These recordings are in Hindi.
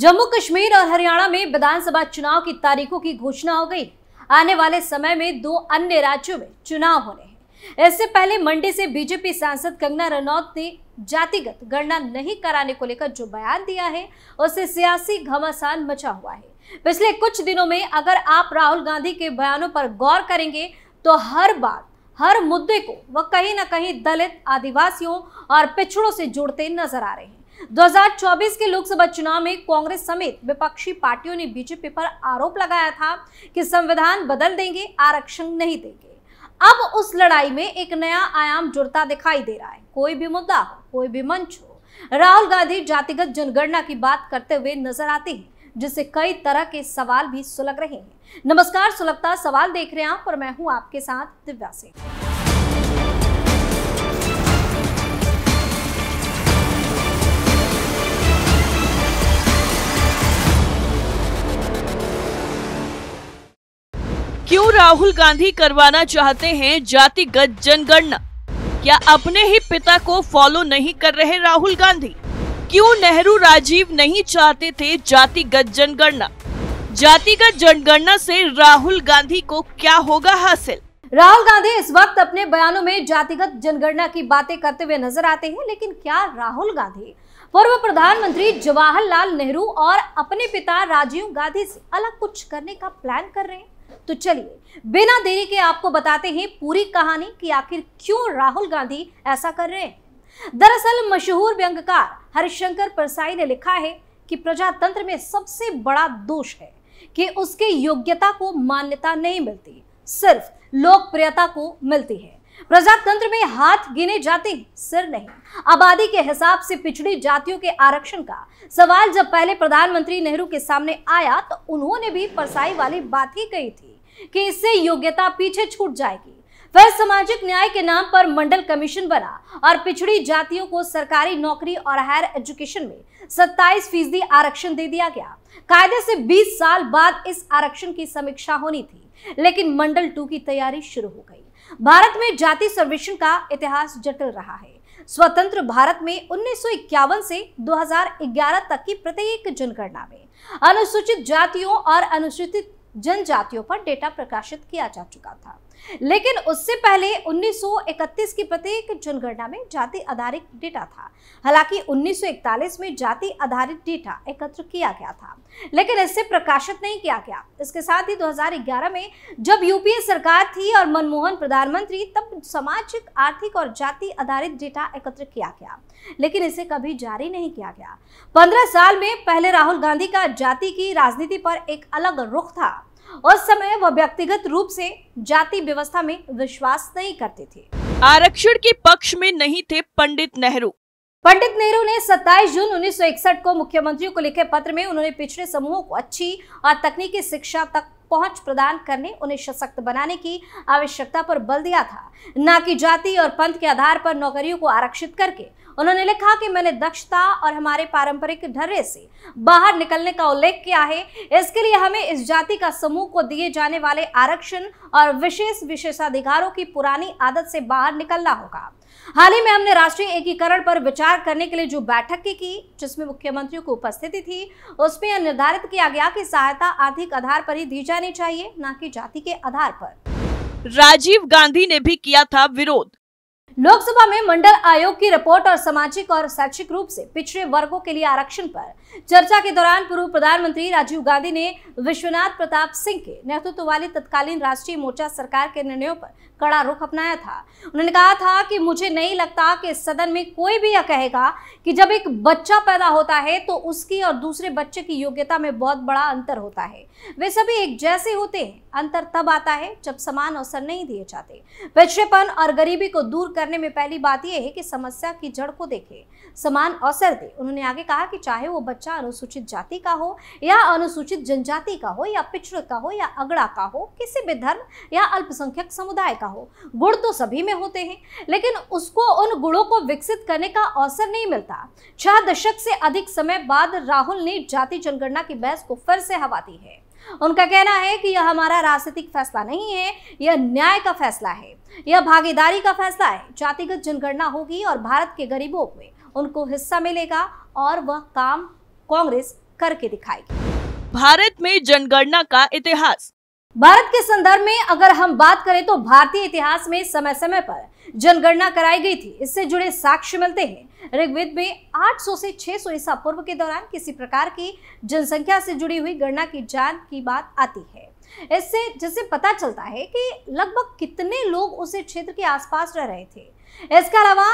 जम्मू कश्मीर और हरियाणा में विधानसभा चुनाव की तारीखों की घोषणा हो गई। आने वाले समय में 2 अन्य राज्यों में चुनाव होने हैं। इससे पहले मंडी से बीजेपी सांसद कंगना रनौत ने जातिगत गणना नहीं कराने को लेकर जो बयान दिया है, उससे सियासी घमासान मचा हुआ है। पिछले कुछ दिनों में अगर आप राहुल गांधी के बयानों पर गौर करेंगे तो हर बात, हर मुद्दे को वह कहीं ना कहीं दलित, आदिवासियों और पिछड़ों से जोड़ते नजर आ रहे हैं। 2024 के लोकसभा चुनाव में कांग्रेस समेत विपक्षी पार्टियों ने बीजेपी पर आरोप लगाया था कि संविधान बदल देंगे, आरक्षण नहीं देंगे। अब उस लड़ाई में एक नया आयाम जुड़ता दिखाई दे रहा है। कोई भी मुद्दा हो, कोई भी मंच हो, राहुल गांधी जातिगत जनगणना की बात करते हुए नजर आते हैं, जिससे कई तरह के सवाल भी सुलग रहे हैं। नमस्कार, सुलगता सवाल देख रहे हैं आप और मैं हूं आपके साथ दिव्या सिंह। क्यों राहुल गांधी करवाना चाहते हैं जातिगत जनगणना? क्या अपने ही पिता को फॉलो नहीं कर रहे राहुल गांधी? क्यों नेहरू राजीव नहीं चाहते थे जातिगत जनगणना? जातिगत जनगणना से राहुल गांधी को क्या होगा हासिल? राहुल गांधी इस वक्त अपने बयानों में जातिगत जनगणना की बातें करते हुए नजर आते हैं, लेकिन क्या राहुल गांधी पूर्व प्रधानमंत्री जवाहरलाल नेहरू और अपने पिता राजीव गांधी से अलग कुछ करने का प्लान कर रहे हैं? तो चलिए बिना देरी के आपको बताते हैं पूरी कहानी कि आखिर क्यों राहुल गांधी ऐसा कर रहे हैं। दरअसल मशहूर व्यंग्यकार हरिशंकर परसाई ने लिखा है कि प्रजातंत्र में सबसे बड़ा दोष है कि उसके योग्यता को मान्यता नहीं मिलती, सिर्फ लोकप्रियता को मिलती है। प्रजातंत्र में हाथ गिने जाते हैं, सिर नहीं। आबादी के हिसाब से पिछड़ी जातियों के आरक्षण का सवाल जब पहले प्रधानमंत्री नेहरू के सामने आया तो उन्होंने भी परसाई वाली बात ही कही थी कि इससे योग्यता पीछे छूट जाएगी। फिर सामाजिक न्याय के नाम पर मंडल कमीशन बना और पिछड़ी जातियों को सरकारी नौकरी और हायर एजुकेशन में 27% आरक्षण दे दिया गया। कायदे से 20 साल बाद इस आरक्षण की समीक्षा होनी थी, लेकिन मंडल 2 की तैयारी शुरू हो गई। भारत में जाति सर्वेक्षण का इतिहास जटिल रहा है। स्वतंत्र भारत में 1951 से 2011 तक की प्रत्येक जनगणना में अनुसूचित जातियों और अनुसूचित जनजातियों पर डेटा प्रकाशित किया जा चुका था, लेकिन उससे पहले 1931 की प्रत्येक जनगणना में जाति आधारित डेटा था। हालांकि 1941 में जाति आधारित डेटा एकत्र किया गया था, लेकिन इससे प्रकाशित नहीं किया गया। इसके साथ ही 2011 में जब यूपीए सरकार थी और मनमोहन प्रधानमंत्री, तब सामाजिक, आर्थिक और जाति आधारित डेटा एकत्र किया गया, लेकिन इसे कभी जारी नहीं किया गया। 15 साल में पहले राहुल गांधी का जाति की राजनीति पर एक अलग रुख था। उस समय वह व्यक्तिगत रूप से जाति व्यवस्था में विश्वास नहीं करते थे। आरक्षण के पक्ष में नहीं थे पंडित नेहरू। पंडित नेहरू ने 27 जून 1961 को मुख्यमंत्रियों को लिखे पत्र में उन्होंने पिछड़े समूहों को अच्छी और तकनीकी शिक्षा तक पहुंच प्रदान करने, उन्हें सशक्त बनाने की आवश्यकता पर बल दिया था, न कि जाति और पंथ के आधार पर नौकरियों को आरक्षित करके। उन्होंने लिखा कि मैंने दक्षता और हमारे पारंपरिक ढर्रे से बाहर निकलने का उल्लेख किया है। इसके लिए हमें इस जाति का समूह को दिए जाने वाले आरक्षण और विशेषाधिकारों की पुरानी आदत से बाहर निकलना होगा। हाल ही में हमने राष्ट्रीय एकीकरण पर विचार करने के लिए जो बैठक की, जिसमें मुख्यमंत्रियों की उपस्थिति थी, उसमें यह निर्धारित किया गया कि सहायता आर्थिक आधार पर ही दी जानी चाहिए, न कि जाति के आधार पर। राजीव गांधी ने भी किया था विरोध। लोकसभा में मंडल आयोग की रिपोर्ट और सामाजिक और शैक्षिक रूप से पिछड़े वर्गों के लिए आरक्षण पर चर्चा के दौरान पूर्व प्रधानमंत्री राजीव गांधी ने विश्वनाथ प्रताप सिंह के नेतृत्व वाली तत्कालीन राष्ट्रीय मोर्चा सरकार के निर्णयों पर कड़ा रुख अपनाया था। उन्होंने कहा था कि मुझे नहीं लगता कि इस सदन में कोई भी यह कहेगा कि जब एक बच्चा पैदा होता है तो उसकी और दूसरे बच्चे की योग्यता में बहुत बड़ा अंतर होता है। वे सभी एक जैसे होते हैं। अंतर तब आता है जब समान अवसर नहीं दिए जाते। पिछड़ेपन और गरीबी को दूर करने में पहली बात यह है कि समस्या की जड़ को देखें, समान अवसर दे। उन्होंने आगे कहा कि चाहे वो बच्चा अनुसूचित जाति का हो या अनुसूचित जनजाति का हो या पिछड़ का हो या अगड़ा का हो, किसी भी धर्म या अल्पसंख्यक समुदाय का हो, गुण तो सभी में होते हैं, लेकिन उसको उन गुणों को विकसित करने का अवसर नहीं मिलता। 6 दशक से अधिक समय बाद राहुल ने जाति जनगणना की बहस को फिर से हवा दी है। उनका कहना है कि यह हमारा राजनीतिक फैसला नहीं है, यह न्याय का फैसला है, यह भागीदारी का फैसला है। जातिगत जनगणना होगी और भारत के गरीबों में उनको हिस्सा मिलेगा और वह काम कांग्रेस करके दिखाएगी। भारत में जनगणना का इतिहास। भारत के संदर्भ में अगर हम बात करें तो भारतीय इतिहास में समय समय पर जनगणना कराई गई थी। इससे जुड़े साक्ष्य मिलते हैं। ऋग्वेद में 800 से 600 ईसा पूर्व के दौरान किसी प्रकार की जनसंख्या से जुड़ी हुई गणना की जांच की बात आती है। इससे जिससे पता चलता है कि लगभग कितने लोग उस क्षेत्र के आसपास रह रहे थे। इसके अलावा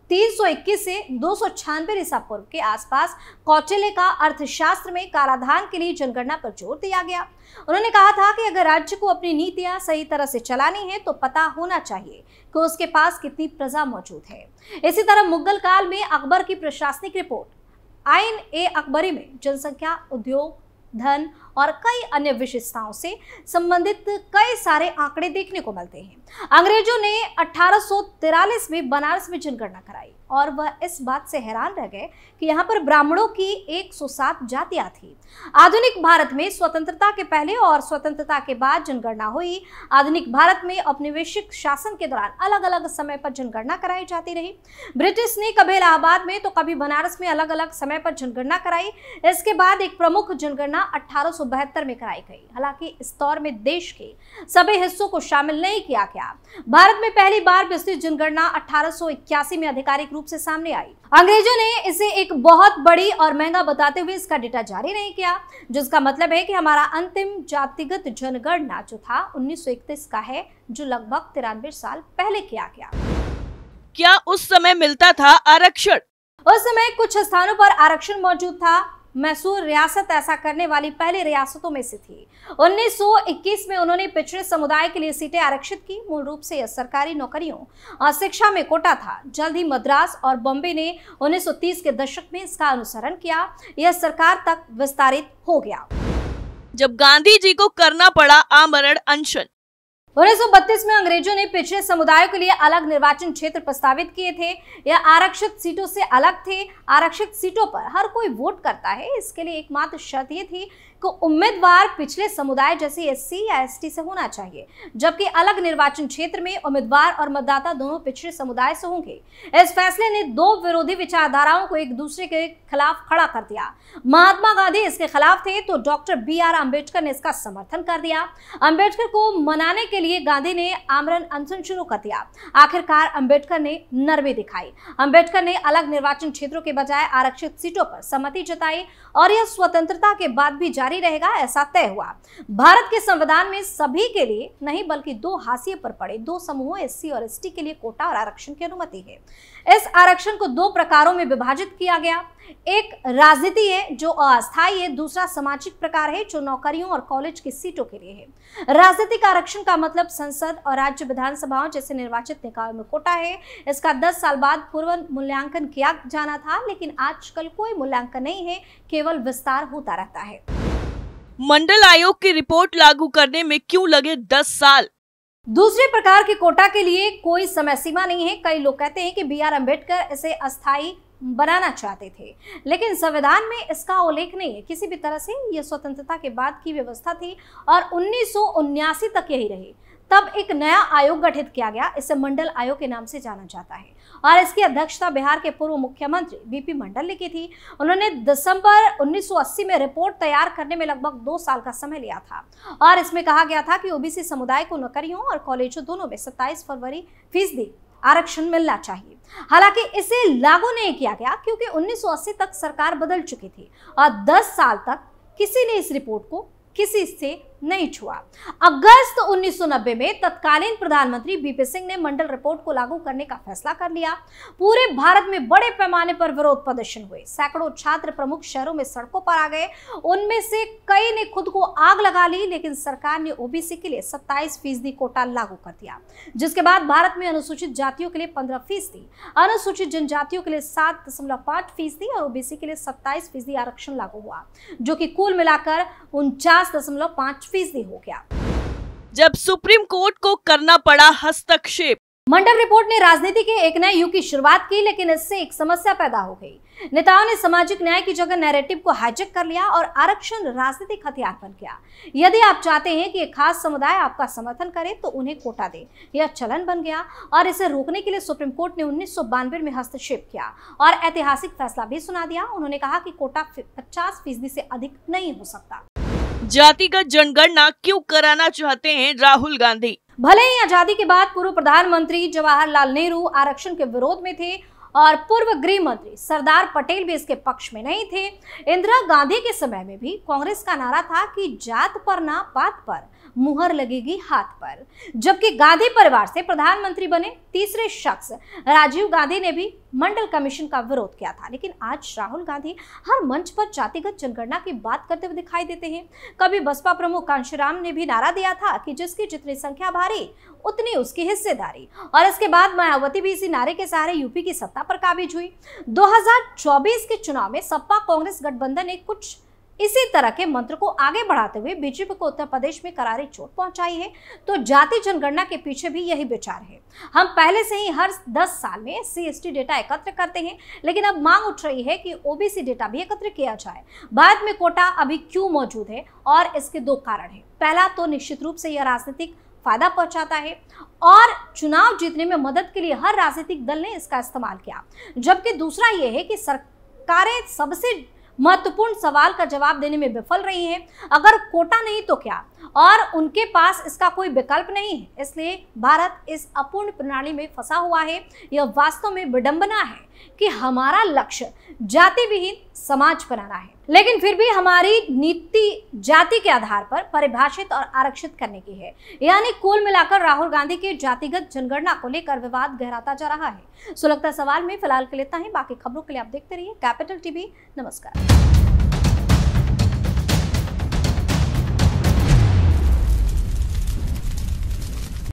321 से 296 ईसा पूर्व के आसपास कौटिल्य का अर्थशास्त्र में कराधान के लिए जनगणना पर जोर दिया गया। उन्होंने कहा था कि अगर राज्य को अपनी नीतियां सही तरह से चलानी है तो पता होना चाहिए कि उसके पास कितनी प्रजा मौजूद है। इसी तरह मुगल काल में अकबर की प्रशासनिक रिपोर्ट आइन ए अकबरी में जनसंख्या, उद्योग, धन और कई अन्य विशेषताओं से संबंधित कई सारे आंकड़े देखने को मिलते हैं। अंग्रेजों ने 1843 में बनारस में जनगणना कराई और वह इस बात से हैरान रह गए कि यहाँ पर ब्राह्मणों की 107 जातियां थी। आधुनिक भारत में स्वतंत्रता के पहले और स्वतंत्रता के बाद जनगणना हुई। आधुनिक भारत में औपनिवेशिक शासन के दौरान अलग अलग समय पर जनगणना कराई जाती रही। ब्रिटिश ने कभी इलाहाबाद में तो कभी बनारस में अलग अलग समय पर जनगणना कराई। इसके बाद एक प्रमुख जनगणना 1872 में कराई गई। हालांकि इस दौर में देश के सभी हिस्सों को शामिल नहीं किया गया। भारत में पहली बार विस्तृत जनगणना 1881 में आधिकारिक रूप से सामने आई। अंग्रेजों ने इसे एक बहुत बड़ी और महंगा बताते हुए इसका डेटा जारी नहीं किया, जिसका मतलब है कि हमारा अंतिम जातिगत जनगणना जो था 1931 का है, जो लगभग 93 साल पहले किया गया। क्या उस समय मिलता था आरक्षण? उस समय कुछ स्थानों पर आरक्षण मौजूद था। मैसूर रियासत ऐसा करने वाली पहली रियासतों में से थी। 1921 में उन्होंने पिछड़े समुदाय के लिए सीटें आरक्षित की। मूल रूप से यह सरकारी नौकरियों और शिक्षा में कोटा था। जल्द ही मद्रास और बॉम्बे ने 1930 के दशक में इसका अनुसरण किया। यह सरकार तक विस्तारित हो गया। जब गांधी जी को करना पड़ा आमरण अनशन। 1932 में अंग्रेजों ने पिछड़े समुदायों के लिए अलग निर्वाचन क्षेत्र प्रस्तावित किए थे। यह आरक्षित सीटों से अलग थे। आरक्षित सीटों पर हर कोई वोट करता है। इसके लिए एकमात्र शर्त ये थी कि उम्मीदवार पिछले समुदाय जैसे एससी या एसटी से होना चाहिए, जबकि अलग निर्वाचन क्षेत्र में उम्मीदवार और मतदाता दोनों पिछड़े समुदाय से होंगे। इस फैसले ने दो विरोधी विचारधाराओं को एक दूसरे के खिलाफ खड़ा कर दिया। महात्मा गांधी इसके खिलाफ थे तो डॉक्टर BR अम्बेडकर ने इसका समर्थन कर दिया। अम्बेडकर को मनाने के लिए गांधी ने आमरण अनशन शुरू कर दिया। आखिरकार अम्बेडकर ने नरमी दिखाई। अम्बेडकर ने अलग निर्वाचन क्षेत्रों के बजाय आरक्षित सीटों पर सहमति जताई और यह स्वतंत्रता के बाद भी जारी रहेगा, ऐसा तय हुआ। भारत के संविधान में सभी के लिए नहीं बल्कि दो हाशिए पर पड़े दो समूहों SC और ST के लिए कोटा और आरक्षण की अनुमति है। इस आरक्षण को दो प्रकारों में विभाजित किया गया। एक राजनीति है जो अस्थायी है, दूसरा सामाजिक प्रकार है जो नौकरियों और कॉलेज की सीटों के लिए है। राजनीतिक आरक्षण का मतलब संसद और राज्य विधानसभाओं जैसे निर्वाचित निकायों में कोटा है। इसका 10 साल बाद पूर्व मूल्यांकन किया जाना था, लेकिन आजकल कोई मूल्यांकन नहीं है, केवल विस्तार होता रहता है। मंडल आयोग की रिपोर्ट लागू करने में क्यों लगे 10 साल? दूसरे प्रकार के कोटा के लिए कोई समय सीमा नहीं है। कई लोग कहते हैं कि BR अम्बेडकर इसे अस्थायी बनाना चाहते थे, लेकिन संविधान में इसका उल्लेख नहीं है। किसी भी तरह से यह स्वतंत्रता के बाद की व्यवस्था थी और 1979 तक यही रही। तब एक नया आयोग गठित किया गया। इसे मंडल आयोग के नाम से जाना जाता है और इसकी अध्यक्षता बिहार के पूर्व मुख्यमंत्री VP मंडल ने की थी। उन्होंने दिसंबर 1980 में रिपोर्ट तैयार करने में लगभग 2 साल का समय लिया था और इसमें कहा गया था कि OBC समुदाय को नौकरियों और कॉलेजों दोनों में 27 फरवरी फीसदी आरक्षण मिलना चाहिए। हालांकि इसे लागू नहीं किया गया क्योंकि 1980 तक सरकार बदल चुकी थी और 10 साल तक किसी ने इस रिपोर्ट को किसी से नहीं छुआ। अगस्त 1990 में तत्कालीन प्रधानमंत्री VP सिंह ने मंडल रिपोर्ट को लागू करने का फैसला कर लिया। पूरे भारत में बड़े पैमाने पर विरोध प्रदर्शन हुए। सैकड़ों छात्र प्रमुख शहरों में सड़कों पर आ गए। उनमें से कई ने खुद को आग लगा ली, लेकिन सरकार ने OBC के लिए 27% कोटा लागू कर दिया, जिसके बाद भारत में अनुसूचित जातियों के लिए 15%, अनुसूचित जनजातियों के लिए 7.5% और OBC के लिए 27% आरक्षण लागू हुआ, जो कि कुल मिलाकर 49.5% हो गया। जब सुप्रीम कोर्ट को करना पड़ा हस्तक्षेप। मंडल रिपोर्ट ने राजनीति के एक नए युग की शुरुआत की, लेकिन इससे एक समस्या पैदा हो गई। नेताओं ने सामाजिक न्याय की जगह नैरेटिव को हाईजैक कर लिया और आरक्षण राजनीतिक हथियार बन गया। यदि आप चाहते हैं कि एक खास समुदाय आपका समर्थन करे तो उन्हें कोटा दे, यह चलन बन गया और इसे रोकने के लिए सुप्रीम कोर्ट ने 1992 में हस्तक्षेप किया और ऐतिहासिक फैसला भी सुना दिया। उन्होंने कहा कि कोटा 50% से अधिक नहीं हो सकता। जातिगत जनगणना क्यों कराना चाहते हैं राहुल गांधी? भले ही आजादी के बाद पूर्व प्रधानमंत्री जवाहरलाल नेहरू आरक्षण के विरोध में थे और पूर्व गृह मंत्री सरदार पटेल भी इसके पक्ष में नहीं थे, इंदिरा गांधी के समय में भी कांग्रेस का नारा था कि जात पर ना पात पर मुहर लगेगी हाथ पर। जबकि गांधी परिवार से प्रधानमंत्री बने तीसरे शख्स राजीव गांधी ने भी मंडल कमीशन का विरोध किया था। लेकिन आज राहुल गांधी हर मंच पर जातिगत जनगणना की बात करते हुए दिखाई देते हैं। कभी बसपा प्रमुख कांशीराम ने भी नारा दिया था कि जिसकी जितनी संख्या भारी उतनी उसकी हिस्सेदारी, और इसके बाद मायावती भी इसी नारे के सहारे यूपी की सत्ता पर काबिज हुई। 2024 के चुनाव में सपा कांग्रेस गठबंधन ने कुछ इसी तरह के मंत्र को आगे बढ़ाते हुए बीजेपी को उत्तर प्रदेश में करारी चोट पहुंचाई है। तो जाति जनगणना के पीछे भी यही विचार है। हम पहले से ही हर 10 साल में SC/ST डेटा एकत्र करते हैं, लेकिन अब मांग उठ रही है कि OBC डेटा भी एकत्र किया जाए। बाद में कोटा अभी क्यों मौजूद है, और इसके 2 कारण हैं। पहला तो निश्चित रूप से यह राजनीतिक फायदा पहुंचाता है और चुनाव जीतने में मदद के लिए हर राजनीतिक दल ने इसका इस्तेमाल किया। जबकि दूसरा यह है कि सरकारें सबसे महत्वपूर्ण सवाल का जवाब देने में विफल रही हैं। अगर कोटा नहीं तो क्या, और उनके पास इसका कोई विकल्प नहीं है। इसलिए भारत इस अपूर्ण प्रणाली में फंसा हुआ है। यह वास्तव में विडंबना है कि हमारा लक्ष्य जाति विहीन समाज बनाना है, लेकिन फिर भी हमारी नीति जाति के आधार पर परिभाषित और आरक्षित करने की है। यानी कुल मिलाकर राहुल गांधी के जातिगत जनगणना को लेकर विवाद गहराता जा रहा है। सुलगता सवाल में फिलहाल के लिए इतना ही। बाकी खबरों के लिए आप देखते रहिए कैपिटल टीवी। नमस्कार।